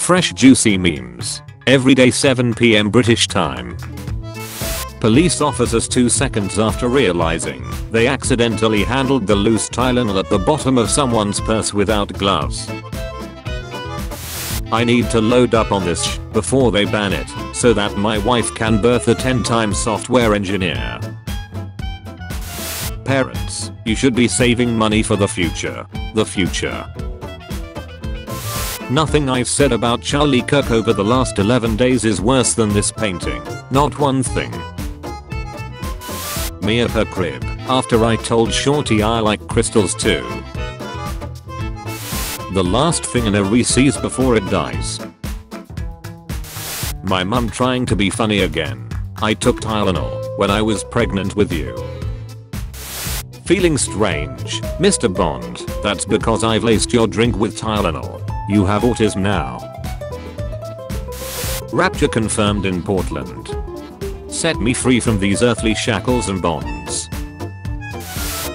Fresh juicy memes. Every day 7 PM British time. Police officers 2 seconds after realizing they accidentally handled the loose Tylenol at the bottom of someone's purse without gloves. I need to load up on this before they ban it so that my wife can birth a 10-time software engineer. Parents, you should be saving money for the future. The future. Nothing I've said about Charlie Kirk over the last 11 days is worse than this painting. Not one thing. Me at her crib after I told Shorty I like crystals too. The last thing in a Reese's before it dies. My mum trying to be funny again. I took Tylenol when I was pregnant with you. Feeling strange, Mr. Bond. That's because I've laced your drink with Tylenol. You have autism now. Rapture confirmed in Portland. Set me free from these earthly shackles and bonds.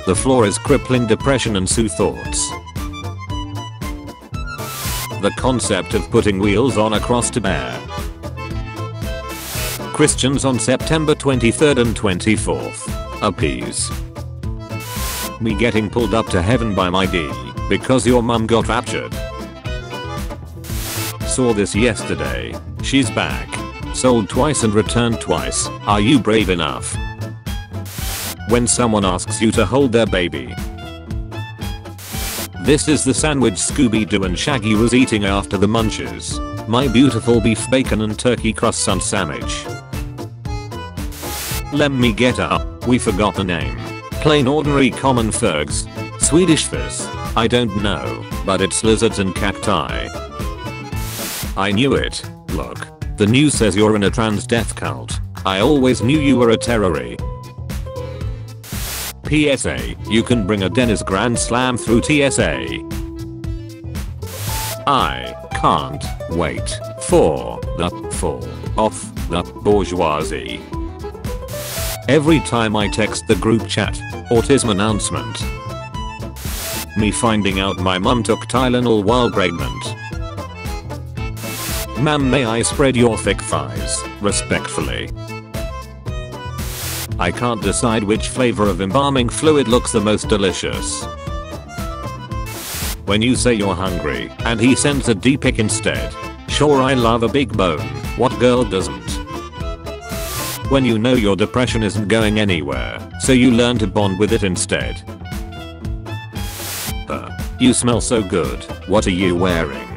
The floor is crippling depression and Sue thoughts. The concept of putting wheels on a cross to bear. Christians on September 23rd and 24th. Appease. Me getting pulled up to heaven by my D because your mum got raptured. Saw this yesterday. She's back. Sold twice and returned twice. Are you brave enough? When someone asks you to hold their baby. This is the sandwich Scooby-Doo and Shaggy was eating after the munches. My beautiful beef bacon and turkey croissant sandwich. Let me get up. We forgot the name. Plain ordinary common fergs. Swedish fish. I don't know, but it's lizards and cacti. I knew it. Look. The news says you're in a trans death cult. I always knew you were a terrorist. PSA, you can bring a Dennis Grand Slam through TSA. I can't wait for the fall of the bourgeoisie. Every time I text the group chat, autism announcement. Me finding out my mum took Tylenol while pregnant. Ma'am, may I spread your thick thighs, respectfully? I can't decide which flavor of embalming fluid looks the most delicious. When you say you're hungry, and he sends a D-pic instead. Sure, I love a big bone, what girl doesn't? When you know your depression isn't going anywhere, so you learn to bond with it instead. You smell so good, what are you wearing?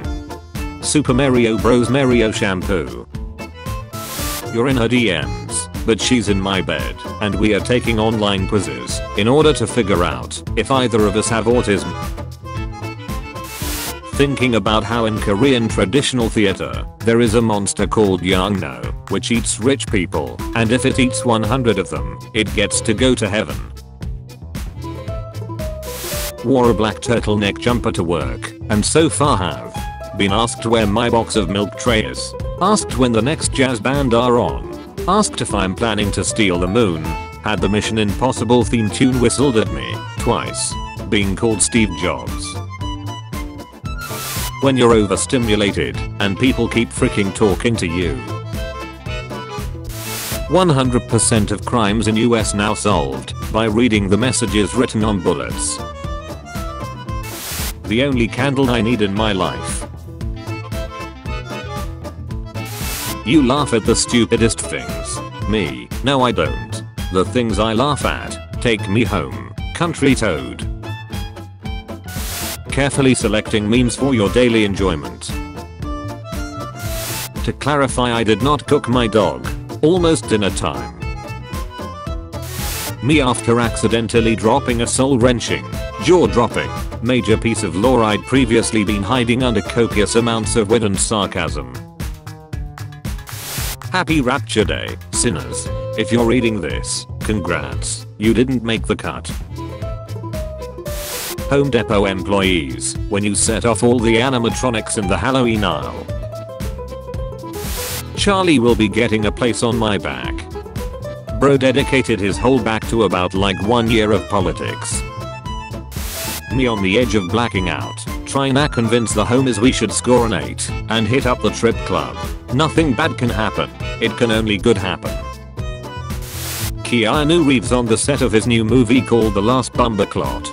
Super Mario Bros. Mario shampoo. You're in her DMs, but she's in my bed, and we are taking online quizzes in order to figure out if either of us have autism. Thinking about how in Korean traditional theater, there is a monster called Yangno, which eats rich people, and if it eats 100 of them, it gets to go to heaven. Wore a black turtleneck jumper to work, and so far have been asked where my box of milk tray is. Asked when the next jazz band are on. Asked if I'm planning to steal the moon. Had the Mission Impossible theme tune whistled at me twice. Being called Steve Jobs. When you're overstimulated and people keep freaking talking to you. 100% of crimes in US now solved by reading the messages written on bullets. The only candle I need in my life. You laugh at the stupidest things. Me, no I don't. The things I laugh at take me home. Country toad. Carefully selecting memes for your daily enjoyment. To clarify, I did not cook my dog. Almost dinner time. Me after accidentally dropping a soul-wrenching, jaw-dropping, major piece of lore I'd previously been hiding under copious amounts of wit and sarcasm. Happy Rapture Day, sinners. If you're reading this, congrats, you didn't make the cut. Home Depot employees, when you set off all the animatronics in the Halloween aisle. Charlie will be getting a place on my back. Bro dedicated his whole back to about like 1 year of politics. Me on the edge of blacking out, try and convince the homies we should score an 8 and hit up the trip club. Nothing bad can happen. It can only good happen. Keanu Reeves on the set of his new movie called The Last Bumberclot.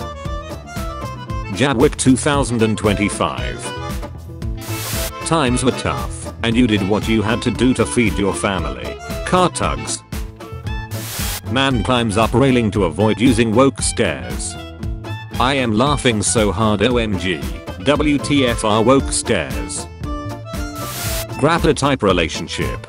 Jadwick 2025. Times were tough, and you did what you had to do to feed your family. Car tugs. Man climbs up railing to avoid using woke stairs. I am laughing so hard, OMG. WTF are woke stairs. Grappa type relationship.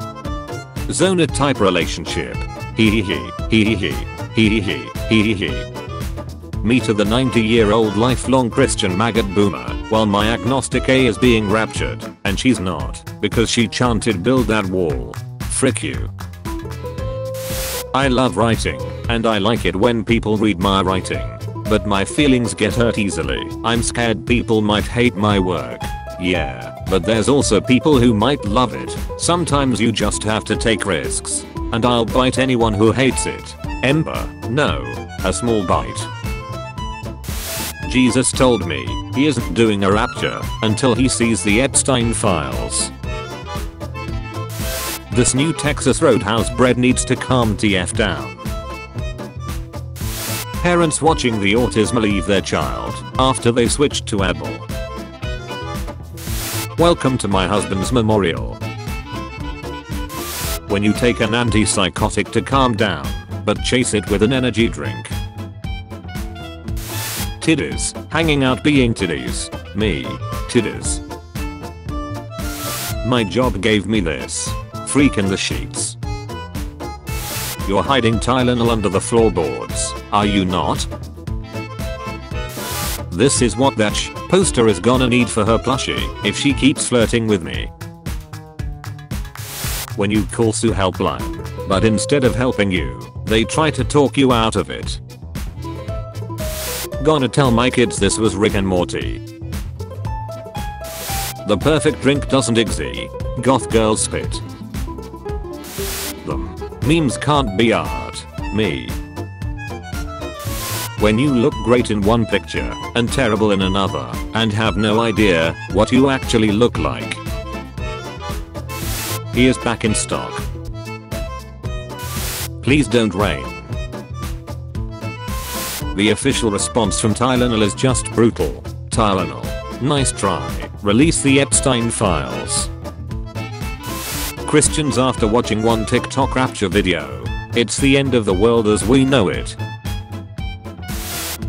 Zona type relationship. Hee hee hee hee hee hee hee hee. Me to the 90-year-old lifelong Christian maggot boomer, while my agnostic A is being raptured, and she's not, because she chanted build that wall. Frick you. I love writing, and I like it when people read my writing. But my feelings get hurt easily. I'm scared people might hate my work. Yeah, but there's also people who might love it. Sometimes you just have to take risks. And I'll bite anyone who hates it. Ember, no, a small bite. Jesus told me he isn't doing a rapture until he sees the Epstein files. This new Texas Roadhouse bread needs to calm TF down. Parents watching the autism leave their child after they switched to Apple. Welcome to my husband's memorial. When you take an antipsychotic to calm down, but chase it with an energy drink. Titties, hanging out being titties. Me, titties. My job gave me this. Freak in the sheets. You're hiding Tylenol under the floorboards, are you not? This is what that poster is gonna need for her plushie if she keeps flirting with me. When you call Sue helpline, but instead of helping you, they try to talk you out of it. Gonna tell my kids this was Rick and Morty. The perfect drink doesn't exist. Goth girls spit. Them. Memes can't be art. Me. When you look great in one picture and terrible in another and have no idea what you actually look like. He is back in stock. Please don't rain. The official response from Tylenol is just brutal. Tylenol. Nice try. Release the Epstein files. Christians after watching one TikTok rapture video. It's the end of the world as we know it.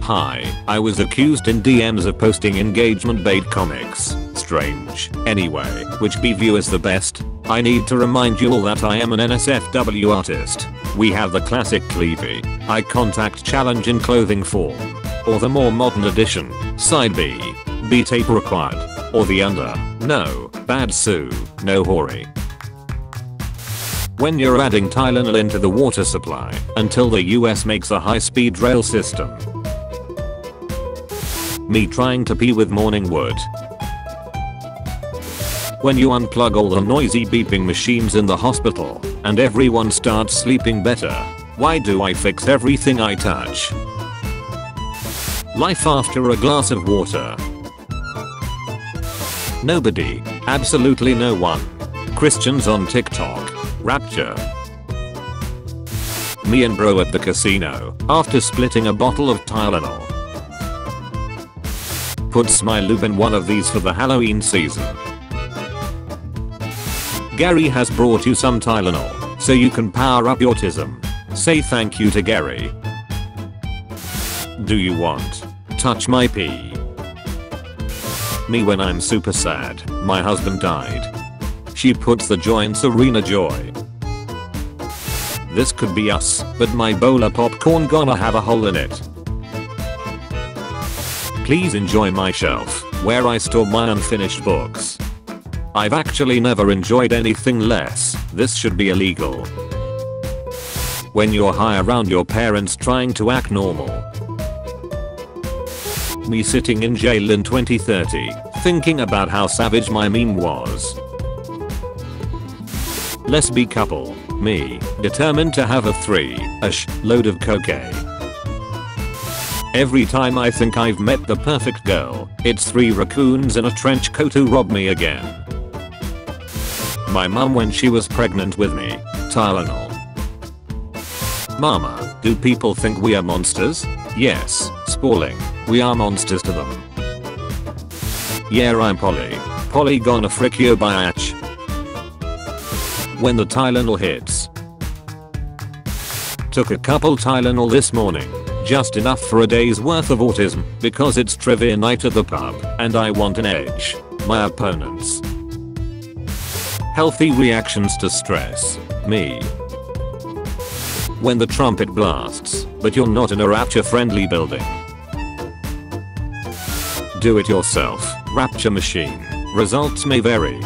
Hi, I was accused in DMs of posting engagement bait comics. Strange. Anyway, which B view is the best? I need to remind you all that I am an NSFW artist. We have the classic Cleavy eye contact challenge in clothing form. Or the more modern edition, side B. B tape required. Or the under. No, bad Sue, no hoary. When you're adding Tylenol into the water supply until the US makes a high-speed rail system. Me trying to pee with morning wood. When you unplug all the noisy beeping machines in the hospital and everyone starts sleeping better. Why do I fix everything I touch? Life after a glass of water. Nobody, absolutely no one. Christians on TikTok. Rapture. Me and bro at the casino after splitting a bottle of Tylenol. Puts my lube in one of these for the Halloween season. Gary has brought you some Tylenol so you can power up your autism. Say thank you to Gary. Do you want? Touch my pee. Me when I'm super sad, my husband died. She puts the joy in Serena Joy. This could be us, but my bowl of popcorn gonna have a hole in it. Please enjoy my shelf, where I store my unfinished books. I've actually never enjoyed anything less. This should be illegal. When you're high around your parents trying to act normal. Me sitting in jail in 2030, thinking about how savage my meme was. Lesbi couple, me, determined to have a 3-ish load of cocaine. Every time I think I've met the perfect girl, it's 3 raccoons in a trench coat who rob me again. My mum when she was pregnant with me. Tylenol. Mama, do people think we are monsters? Yes, Spalling. We are monsters to them. Yeah, I'm Polly. Polly gonna frick your biatch. When the Tylenol hits. Took a couple Tylenol this morning. Just enough for a day's worth of autism because it's trivia night at the pub and I want an edge. My opponents. Healthy reactions to stress. Me. When the trumpet blasts, but you're not in a rapture friendly building. Do it yourself. Rapture machine. Results may vary.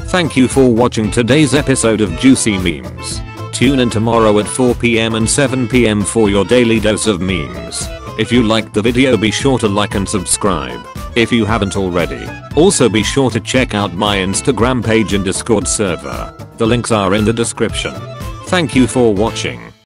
Thank you for watching today's episode of Juicy Memes. Tune in tomorrow at 4 PM and 7 PM for your daily dose of memes. If you liked the video, be sure to like and subscribe if you haven't already. Also be sure to check out my Instagram page and Discord server. The links are in the description. Thank you for watching.